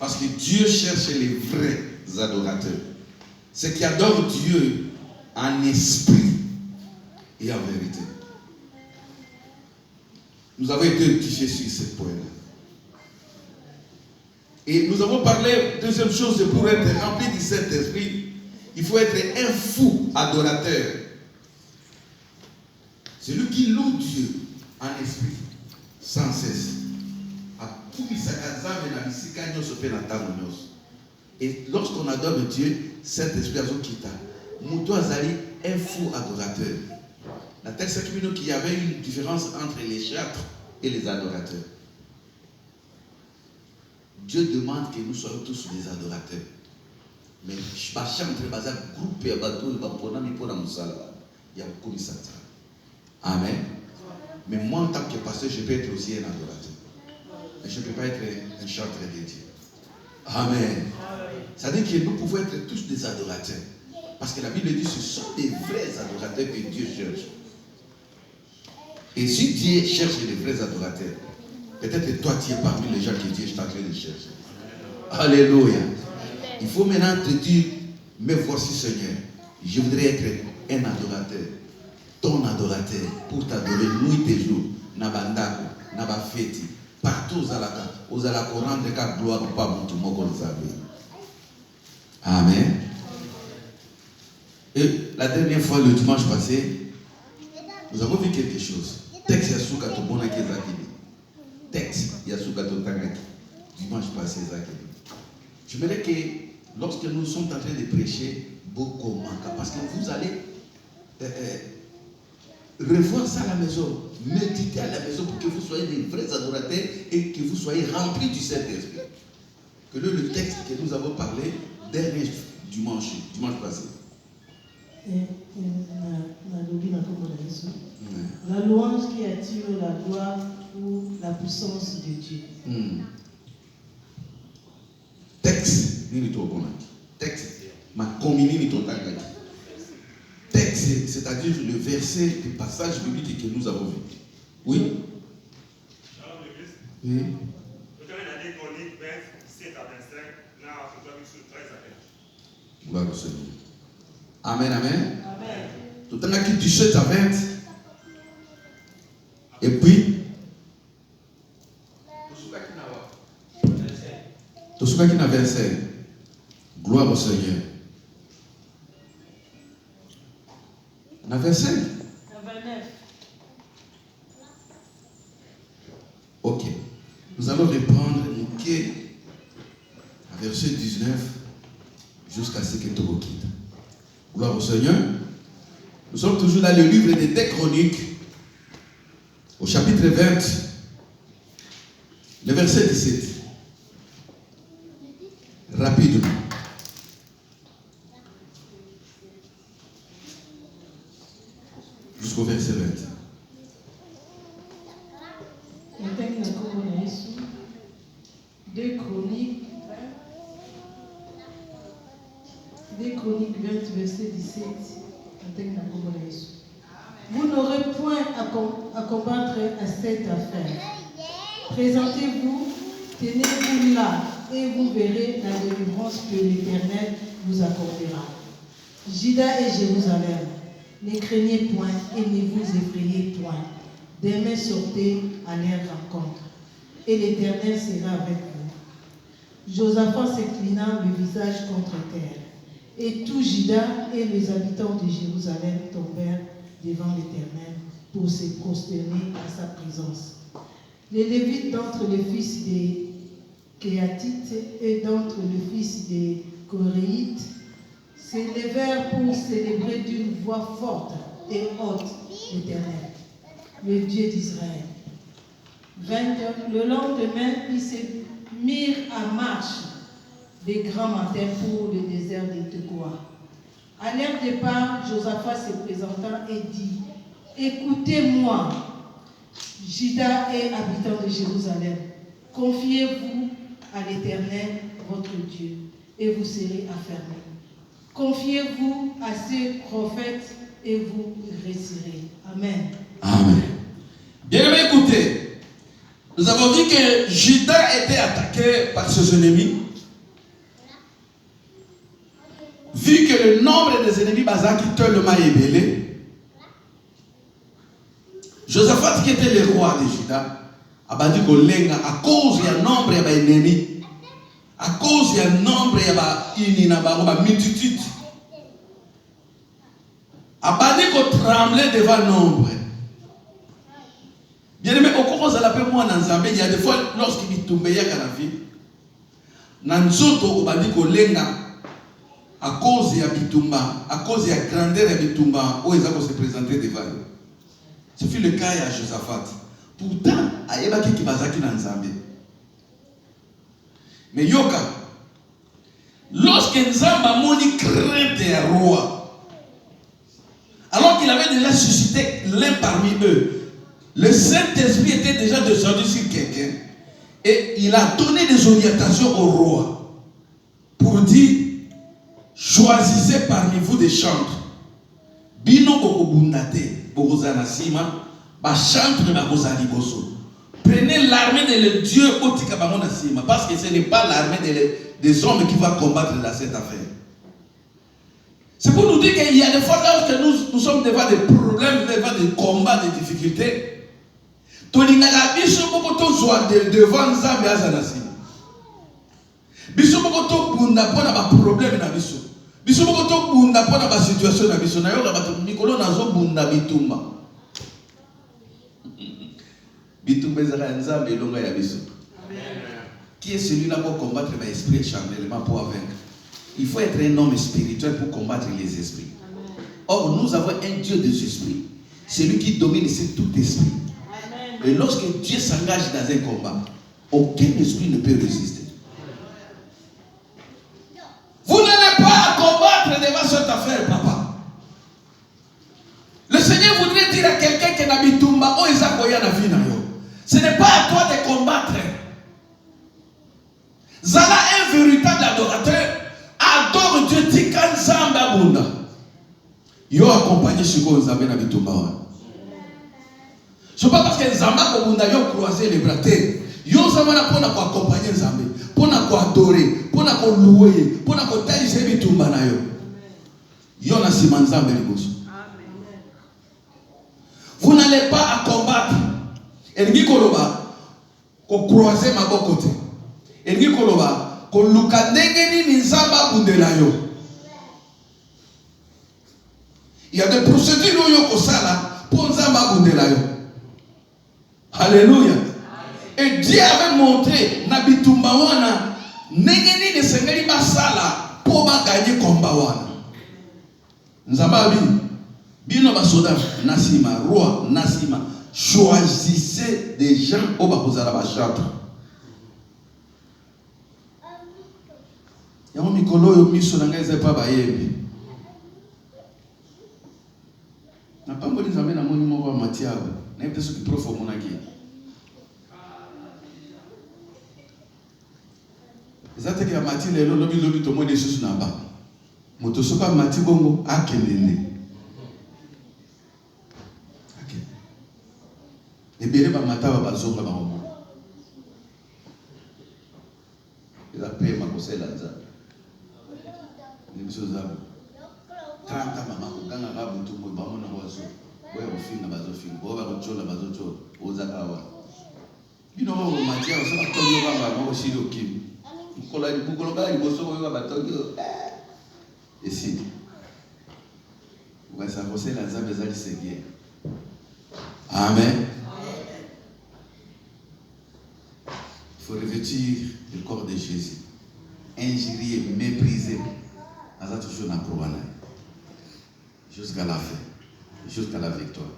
Parce que Dieu cherche les vrais adorateurs. Ceux qui adorent Dieu en esprit et en vérité. Nous avons été édifiés sur ce point-là. Et nous avons parlé, deuxième chose, pour être rempli du Saint-Esprit, il faut être un fou adorateur. Celui qui loue Dieu en esprit, sans cesse. Et lorsqu'on adore Dieu, Saint-Esprit a quitté. Moutou Azali, un fou adorateur. La texte qui dit qu'il y avait une différence entre les châtres et les adorateurs. Dieu demande que nous soyons tous des adorateurs. Mais je ne sais pas si groupe et bateau, il y a beaucoup de Satan. Amen. Mais moi, en tant que pasteur, je peux être aussi un adorateur. Mais je ne peux pas être un chanteur de Dieu. Amen. Ça veut dire que nous pouvons être tous des adorateurs. Parce que la Bible dit que ce sont des vrais adorateurs que Dieu cherche. Et si Dieu cherche les vrais adorateurs, peut-être que toi tu es parmi les gens que Dieu est en train de chercher. Alléluia. Il faut maintenant te dire, mais voici Seigneur, je voudrais être un adorateur. Ton adorateur pour t'adorer nuit et jour. Nabandako, nabafeti. Partout aux alaka rendre ka gloire pas pour tout le monde. Amen. Et la dernière fois, le dimanche passé, nous avons vu quelque chose. Texte Yasuka to Bonaki Zakini. Texte Yasuka to Tangaki. Dimanche passé, Zakini. Je me dis que lorsque nous sommes en train de prêcher, beaucoup manquent. Parce que vous allez revoir ça à la maison. Méditez à la maison pour que vous soyez des vrais adorateurs et que vous soyez remplis du Saint-Esprit. Que le texte que nous avons parlé, dernier dimanche passé. La louange qui attire la gloire ou la puissance de Dieu. Texte, texte, ma communion texte, c'est-à-dire le verset, le passage biblique que nous avons vu. Oui? Oui. Gloire au Seigneur. Amen, amen. Tout le temps qui 17 à 20. Et puis, tout ce qui n'a verset. Gloire au Seigneur. On a verset. 29. Ok. Nous allons reprendre Mouké à verset 19 jusqu'à ce que tu quittes. Gloire au Seigneur. Nous sommes toujours dans le livre des 2 Chroniques, au chapitre 20, le verset 17. Rapidement. Jusqu'au verset 20. 2 Chroniques 20, verset 17. Vous n'aurez point à combattre à cette affaire. Présentez-vous, tenez-vous là, et vous verrez la délivrance que l'Éternel vous accordera. Juda et Jérusalem, ne craignez point et ne vous effrayez point. Demain sortez à leur rencontre, et l'Éternel sera avec vous. Josaphat s'inclina le visage contre terre. Et tout Juda et les habitants de Jérusalem tombèrent devant l'Éternel pour se prosterner à sa présence. Les Lévites d'entre les fils des Kéatites et d'entre les fils des Coréites se levèrent pour célébrer d'une voix forte et haute l'Éternel, le Dieu d'Israël. Le lendemain, ils se mirent à marche des grands matins pour le désert de Tekoa. À leur départ, Josaphat se présenta et dit, écoutez-moi, Juda et habitants de Jérusalem, confiez-vous à l'Éternel, votre Dieu, et vous serez affermis. Confiez-vous à ces prophètes et vous réussirez. Amen. Amen. Bien aimé, écoutez, nous avons dit que Juda était attaqué par ses ennemis. vu que le nombre des ennemis bazaki tellement ébélé, Josaphat qui était le roi de Juda, a dit que à cause du nombre des ennemis, à cause du nombre de multitude, a dit qu'on tremblait devant le nombre. Bien aimé, au cours de la paix, moi, il y a des fois, lorsqu'il est tombé à la vie, Nanzoto, on dit qu'on à cause de Bitumba, à cause de la grandeur de Bitumba, où ils vont se présenter devant eux. Ce fut le cas à Josaphat. Pourtant, il y a qui bazaki dans Nzambe. Mais Yoka, lorsque Nzamba moni crainte un roi, alors qu'il avait déjà suscité l'un parmi eux, le Saint-Esprit était déjà descendu sur quelqu'un et il a donné des orientations au roi pour dire: choisissez parmi vous des chantres. Bino bokobundate, bokozana sima, ba chantre ba kozali boso. Prenez l'armée de Dieu au Tikabangon sima, parce que ce n'est pas l'armée des hommes qui va combattre dans cette affaire. C'est pour nous dire qu'il y a des fois lorsque nous sommes devant des problèmes, devant des combats, des difficultés. Tolingaka biso boko tozwa devant Nzambe azana sima. Biso boko to bunda pona ba problème na biso. Biso boko to bunda pona ba situation na biso na yo ka bato mikolo nazo bunda bitumba. Bitumba ezaka Nzambe elonga ya biso. Qui est celui-là pour combattre l'esprit charnellement pour vaincre? Il faut être un homme spirituel pour combattre les esprits. Or, nous avons un Dieu des esprits. C'est lui qui domine sur tout esprit. Et lorsque Dieu s'engage dans un combat, aucun esprit ne peut résister. Vous n'allez pas combattre devant cette affaire, papa. Le Seigneur voudrait dire à quelqu'un qui n'habite Tumba, oh Isakoya na vie na yo. Ce n'est pas à toi de combattre. Zala, un véritable adorateur, adore Dieu, tika Nzamba bunda. Yo accompagné Shiko Nzambe na bitumba wa. Ce n'est pas parce que Nzamba bunda yo croiser les bras. Yo Nzamba pour accompagner Nzambe, pour adorer, pour louer, pour taliser bitumba na yo. Yo na sima Nzambe liboso. Vous n'allez pas à combattre. Elingi koloba ko croiser maboko te. Elingi koloba ko luka ndenge nini Nzamba bundela yo. Il y a des procédures yo ko sala pour Nzamba bundela yo. Alléluia. Et Dieu avait montré na bitumba wana ndenge nini sengeli basala pour ba gagner combat wana. Nzamba bino basoda nasima roi nasima. Choisissez des gens au Bakozala Bachatre. Yamo mikolo yo miso na ngai zepa bayebi. Na pambo Nzambe na moni moko matiago. Na yebite soki profo monaki. Ezate ke mati lelo lobi to moni susu na ba. Moto soka mati bongo akelele. Et bien, les matins, ils vont se faire. Il a payé ma conseil là. Il me dit, 30 ans, maman, quand on a tout le monde, on a reçu. Oui, on filme, on a filmé. On va reçu, on a reçu. On a reçu. Il nous a dit, on va tout le monde, on va aussi le kim. On a dit, on va reçu, on va reçu. Et si, on va s'en conseil là, ça va se bien. Amen. Il faut revêtir le corps de Jésus. Injurier, mépriser. On a toujours un problème. Jusqu'à la fin. Jusqu'à la victoire.